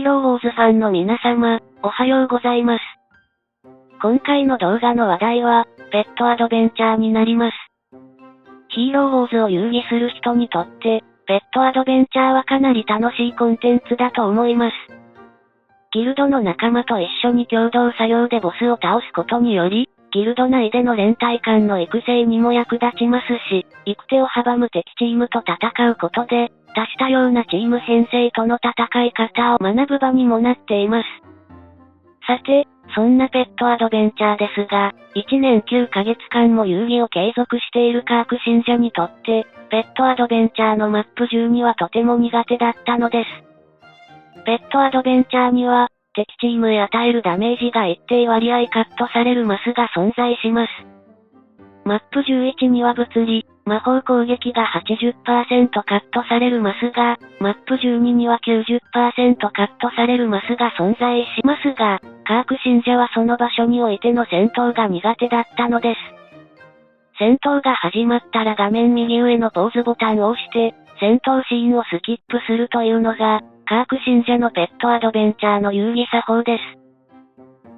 ローウォーズファンの皆様、おはようございます。今回の動画の話題は、ペットアドベンチャーになります。ヒーローウォーズを遊戯する人にとって、ペットアドベンチャーはかなり楽しいコンテンツだと思います。ギルドの仲間と一緒に共同作業でボスを倒すことにより、ギルド内での連帯感の育成にも役立ちますし、行く手を阻む敵チームと戦うことで、多種多様なチーム編成との戦い方を学ぶ場にもなっています。さて、そんなペットアドベンチャーですが、1年9ヶ月間も遊戯を継続しているカーク信者にとって、ペットアドベンチャーのマップ12はとても苦手だったのです。ペットアドベンチャーには、敵チームへ与えるダメージが一定割合カットされるマスが存在します。マップ11には物理、魔法攻撃が 80% カットされるマスが、マップ12には 90% カットされるマスが存在しますが、カーク信者はその場所においての戦闘が苦手だったのです。戦闘が始まったら画面右上のポーズボタンを押して、戦闘シーンをスキップするというのが、カーク信者のペットアドベンチャーの遊戯作法です。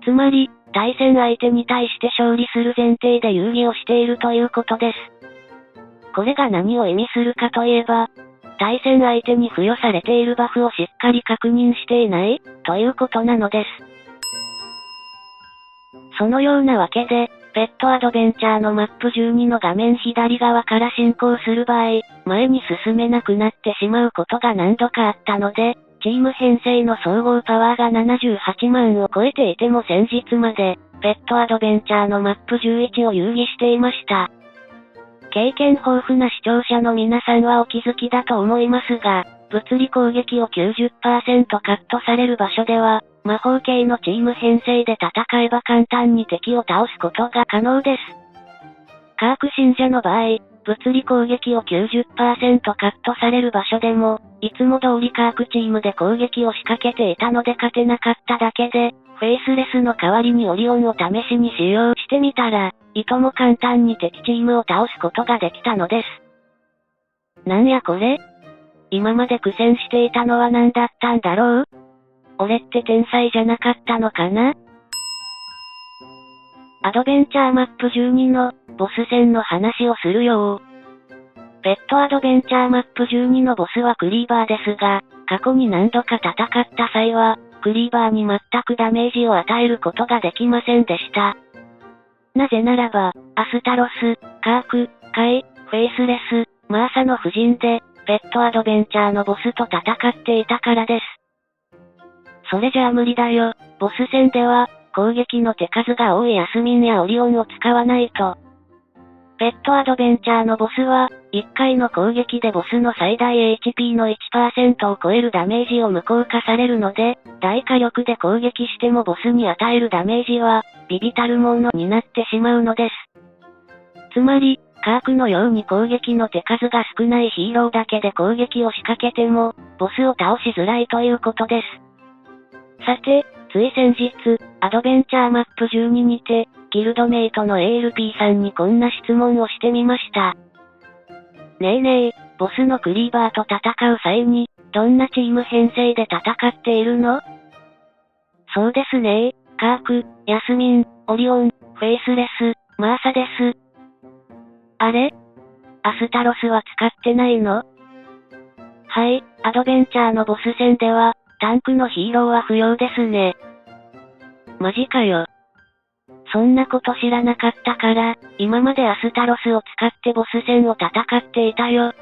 つまり、対戦相手に対して勝利する前提で遊戯をしているということです。これが何を意味するかといえば、対戦相手に付与されているバフをしっかり確認していない、ということなのです。そのようなわけで、ペットアドベンチャーのマップ12の画面左側から進行する場合、前に進めなくなってしまうことが何度かあったので、チーム編成の総合パワーが78万を超えていても先日まで、ペットアドベンチャーのマップ11を遊戯していました。経験豊富な視聴者の皆さんはお気づきだと思いますが、物理攻撃を 90% カットされる場所では、魔法系のチーム編成で戦えば簡単に敵を倒すことが可能です。カーク信者の場合、物理攻撃を 90% カットされる場所でも、いつも通りカークチームで攻撃を仕掛けていたので勝てなかっただけで、フェイスレスの代わりにオリオンを試しに使用してみたら、いとも簡単に敵チームを倒すことができたのです。なんやこれ？今まで苦戦していたのは何だったんだろう？俺って天才じゃなかったのかな？アドベンチャーマップ12のボス戦の話をするよ。ペットアドベンチャーマップ12のボスはクリーバーですが、過去に何度か戦った際は、クリーバーに全くダメージを与えることができませんでした。なぜならば、アスタロス、カーク、カイ、フェイスレス、マーサの布陣で、ペットアドベンチャーのボスと戦っていたからです。それじゃあ無理だよ。ボス戦では、攻撃の手数が多いヤスミンやオリオンを使わないと。ペットアドベンチャーのボスは、1回の攻撃でボスの最大 HP の 1% を超えるダメージを無効化されるので、大火力で攻撃してもボスに与えるダメージは、微々たるものになってしまうのです。つまり、カークのように攻撃の手数が少ないヒーローだけで攻撃を仕掛けても、ボスを倒しづらいということです。さて、つい先日、アドベンチャーマップ12にて、ギルドメイトの ALP さんにこんな質問をしてみました。ねえねえ、ボスのクリーバーと戦う際に、どんなチーム編成で戦っているの？そうですね、カーク、ヤスミン、オリオン、フェイスレス、マーサです。あれ？アスタロスは使ってないの？はい、アドベンチャーのボス戦では、タンクのヒーローは不要ですね。マジかよ。そんなこと知らなかったから、今までアスタロスを使ってボス戦を戦っていたよ。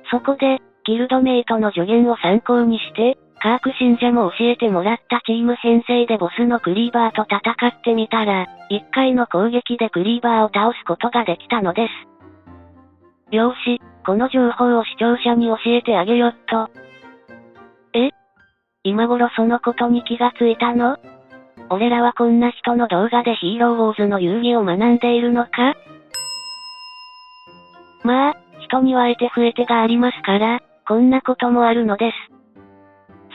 そこで、ギルドメイトの助言を参考にして、カーク信者も教えてもらったチーム編成でボスのクリーバーと戦ってみたら、1回の攻撃でクリーバーを倒すことができたのです。よーし、この情報を視聴者に教えてあげよっと。今頃そのことに気がついたの？俺らはこんな人の動画でヒーローウォーズの遊戯を学んでいるのか？まあ、人には得手不得手がありますから、こんなこともあるのです。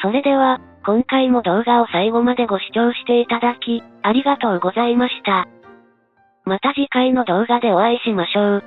それでは、今回も動画を最後までご視聴していただき、ありがとうございました。また次回の動画でお会いしましょう。